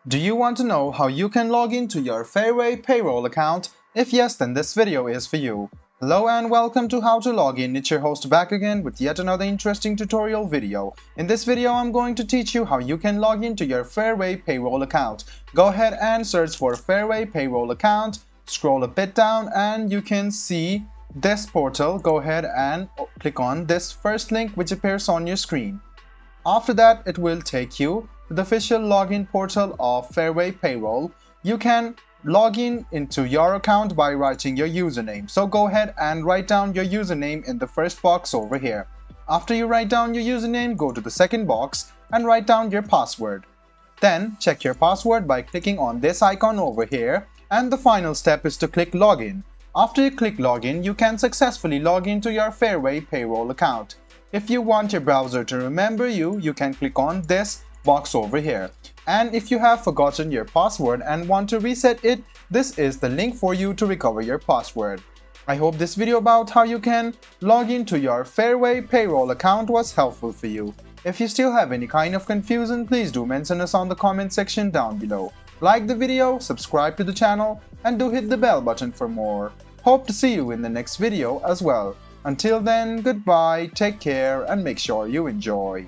Do you want to know how you can log into your Fairway Payroll account? If yes, then this video is for you. Hello and welcome to How to Log In. It's your host back again with yet another interesting tutorial video. In this video, I'm going to teach you how you can log into your Fairway Payroll account. Go ahead and search for Fairway Payroll account, scroll a bit down and you can see this portal. Go ahead and click on this first link which appears on your screen. After that, it will take you to the official login portal of Fairway Payroll. You can log in into your account by writing your username. So go ahead and write down your username in the first box over here. After you write down your username, go to the second box and write down your password. Then check your password by clicking on this icon over here, and the final step is to click login. After you click login, you can successfully log into your Fairway Payroll account. If you want your browser to remember you, you can click on this box over here. And if you have forgotten your password and want to reset it, this is the link for you to recover your password. I hope this video about how you can log into your Fairway Payroll account was helpful for you. If you still have any kind of confusion, please do mention us on the comment section down below. Like the video, subscribe to the channel, and do hit the bell button for more. Hope to see you in the next video as well. Until then, goodbye, take care, and make sure you enjoy.